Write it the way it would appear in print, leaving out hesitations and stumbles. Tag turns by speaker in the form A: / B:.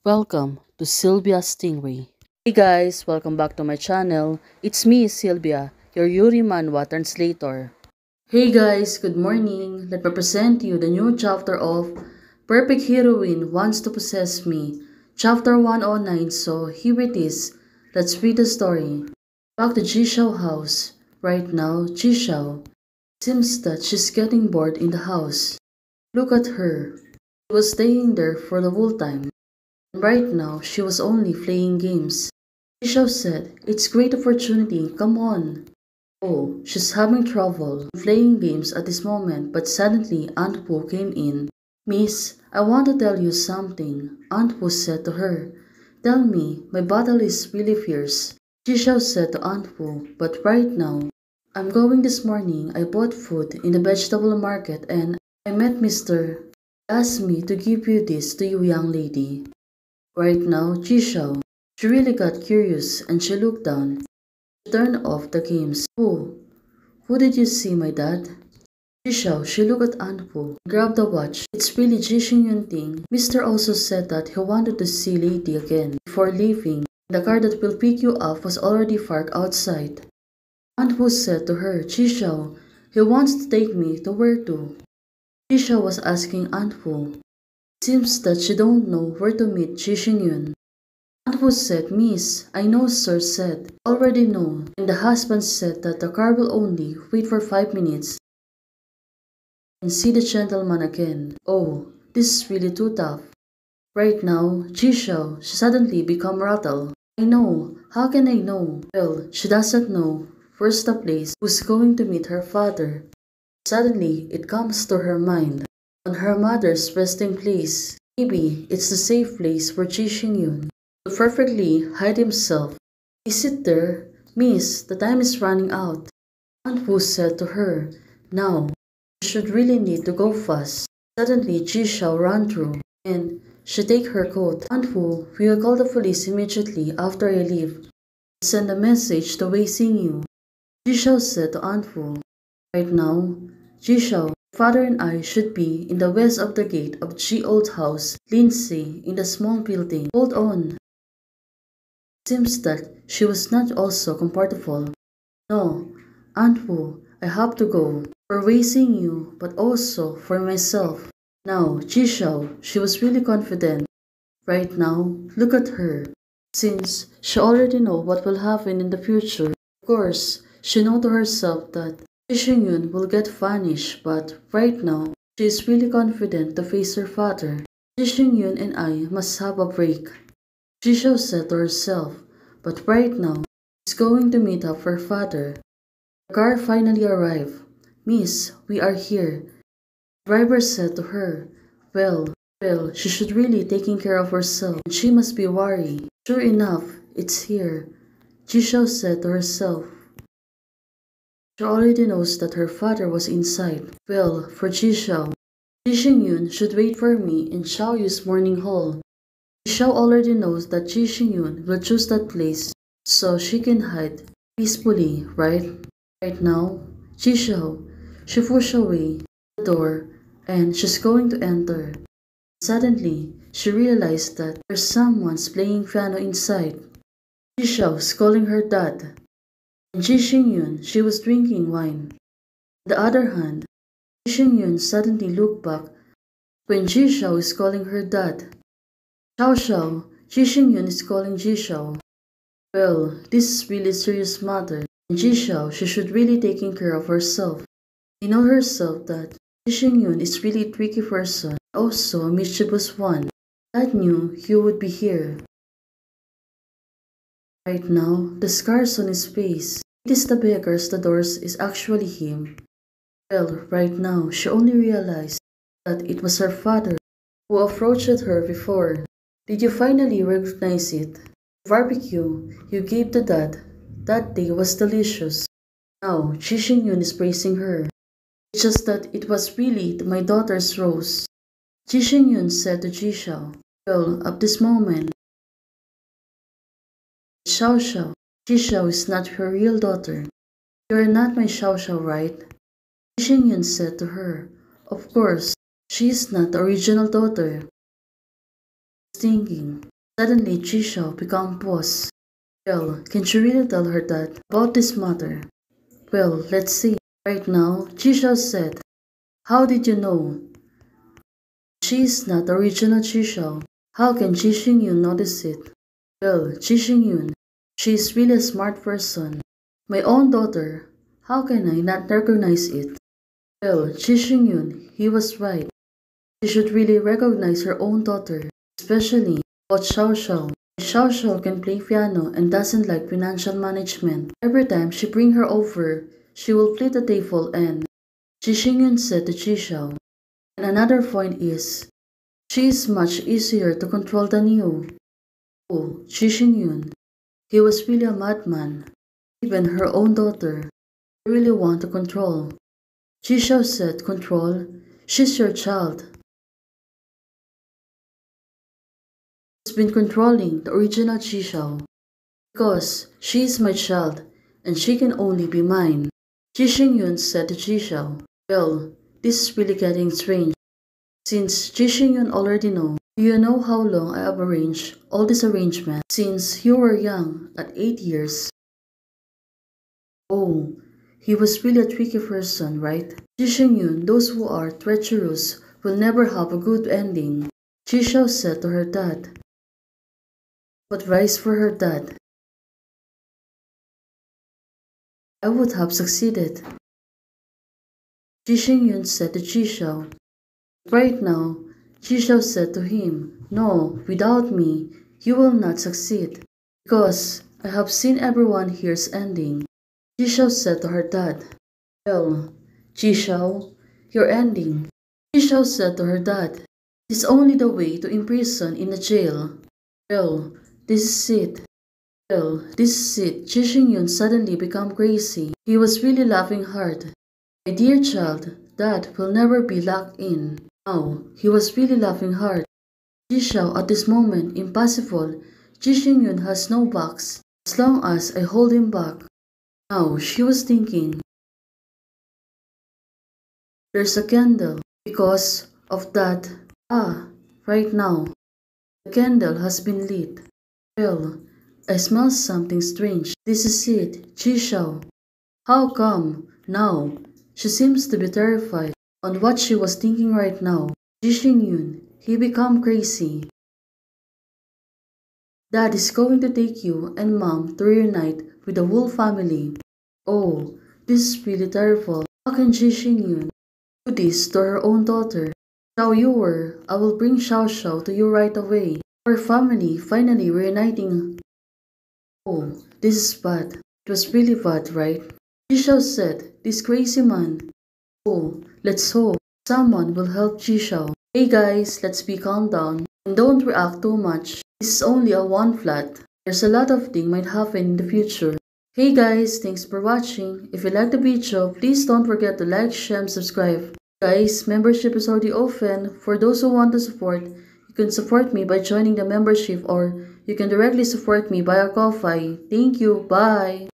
A: Welcome to Sylvia Stingray. Hey guys, welcome back to my channel. It's me, Sylvia, your Yuri Manhwa translator. Hey guys, good morning. Let me present you the new chapter of Perfect Heroine Wants to Possess Me, chapter 109. So here it is. Let's read the story. Back to Jishao house. Right now, Jishao seems that she's getting bored in the house. Look at her. She was staying there for the whole time. Right now, she was only playing games. Rishabh said, "It's great opportunity, come on." Oh, she's having trouble playing games at this moment, but suddenly Aunt Pooh came in. "Miss, I want to tell you something," Aunt Pooh said to her. "Tell me, my battle is really fierce," Jishao said to Aunt Pooh, "but right now, I'm going this morning. I bought food in the vegetable market and I met Mr. asked me to give you this to you, young lady." Right now, Jishao, she really got curious and she looked down. She turned off the games. Who did you see, my dad?" Jishao, she looked at Anpu, grabbed the watch. "It's really Jishin Yun thing. Mr. also said that he wanted to see Lady again before leaving. The car that will pick you up was already parked outside." Anpu said to her, "Jishao, he wants to take me to where to?" Jishao was asking Anpu. Seems that she don't know where to meet Jishin Yun. Aunt said, "Miss, I know sir said, already know." And the husband said that the car will only wait for 5 minutes and see the gentleman again. Oh, this is really too tough. Right now, Jishao, she suddenly become rattled. "I know, how can I know?" Well, she doesn't know where's the place who's going to meet her father. Suddenly, it comes to her mind. On her mother's resting place. Maybe it's the safe place for Ji Xingyun to perfectly hide himself. "Is it there? Miss, the time is running out." Aunt Wu said to her, "Now, you should really need to go fast." Suddenly, Ji Xiao ran through, and she take her coat. "Aunt Wu, we will call the police immediately after I leave. Send a message to Wei Xingyu." Ji Xiao said to Aunt Wu, "Right now, Ji Xiao, father and I should be in the west of the gate of Ji Old House, Lindsay, in the small building." "Hold on." Seems that she was not also comfortable. "No, Aunt Wu, I have to go. For raising you, but also for myself." Now, Jishao, she was really confident. Right now, look at her. Since she already know what will happen in the future, of course, she know to herself that Jishingyun will get vanished, but right now, she is really confident to face her father. Jishingyun and I must have a break, Jishao said to herself, but right now, she's going to meet up her father. The car finally arrived. "Miss, we are here." The driver said to her, well, she should really taking care of herself and she must be worried. Sure enough, it's here, Jishao said to herself. She already knows that her father was inside. Well, for Jishao, Ji Xingyun should wait for me in Xiaoyu's morning hall. Xiao already knows that Ji Xingyun will choose that place so she can hide peacefully, right? Right now, Ji Xiao, she pushed away the door and she's going to enter. Suddenly, she realized that there's someone's playing piano inside. Ji Xiao's calling her dad. And Ji Xingyun, she was drinking wine. On the other hand, Ji Xingyun suddenly looked back when Ji Xiao is calling her dad. "Xiao Xiao, Ji Xingyun is calling Ji Xiao." Well, this is really serious matter. And Ji Xiao, she should really taking care of herself. She know herself that Ji Xingyun is really a tricky person, also a mischievous one. Dad knew he would be here. Right now, the scars on his face. It is the beggars the doors is actually him. Well, right now, she only realized that it was her father who approached her before. "Did you finally recognize it? The barbecue you gave to Dad that day was delicious." Now, Ji Xingyun is praising her. "It's just that it was really my daughter's rose," Ji Xingyun said to Ji Xiao. Well, at this moment, Xiao Xiao, Ji Xiao is not her real daughter. "You are not my Xiao Xiao, right?" Ji Xingyun said to her. "Of course, she is not the original daughter. thinking. Suddenly, Jishao became pause. Well, can she really tell her dad about this matter? Well, let's see. Right now, Jishao said, how did you know? She is not the original Jishao. How can Ji Xingyun notice it? Well, Ji Xingyun, she is really a smart person. My own daughter. How can I not recognize it? Well, Ji Xingyun, he was right. She should really recognize her own daughter, especially about Xiao Xiao. Xiao Xiao can play piano and doesn't like financial management. Every time she bring her over, she will flip the table and Ji Xingyun said to Ji Xiao. And another point is, she is much easier to control than you. Oh, Ji Xingyun, he was really a madman. Even her own daughter, she really want to control. Ji Xiao said, control? She's your child. She's been controlling the original Ji Xiao. Because she is my child, and she can only be mine. Ji Xingyun said to Ji Xiao, well, this is really getting strange. Since Ji Xingyun already know, do you know how long I have arranged all this arrangement? Since you were young, at 8 years. Oh, he was really a tricky person, right? Ji Xingyun, those who are treacherous will never have a good ending. Ji Xiao said to her dad. What advice for her dad? I would have succeeded. Ji Xingyun said to Ji Xiao. Right now, Ji Xiao said to him, no, without me, you will not succeed. Because I have seen everyone here's ending. Ji Xiao said to her dad. Well, Ji Xiao, your ending. Ji Xiao said to her dad. It's only the way to imprison in a jail. Well, this is it. Well, this is it. Ji Xingyun suddenly became crazy. He was really laughing hard. My dear child, Dad will never be locked in. Now, he was really laughing hard. Ji Xiao at this moment, impossible. Ji Xingyun has no box. As long as I hold him back. Now, she was thinking. There's a candle. Because of that. Ah, right now. The candle has been lit. Well, I smell something strange. This is it, Ji Xiao. How come? Now, she seems to be terrified on what she was thinking right now. Ji Xingyun, he become crazy. Dad is going to take you and Mom to reunite with the whole family. Oh, this is really terrible. How can Ji Xingyun do this to her own daughter? Xiao Yuer, I will bring Xiao Xiao to you right away. Our family finally reuniting. Oh, this is bad. It was really bad, right? Ji Xiao said, this crazy man. Oh, let's hope someone will help Ji Xiao. Hey guys, let's be calm down and don't react too much. This is only a one flat. There's a lot of things might happen in the future. Hey guys, thanks for watching. If you like the video, please don't forget to like, share, and subscribe. Guys, membership is already open. For those who want to support, you can support me by joining the membership or you can directly support me via Ko-Fi. Thank you. Bye.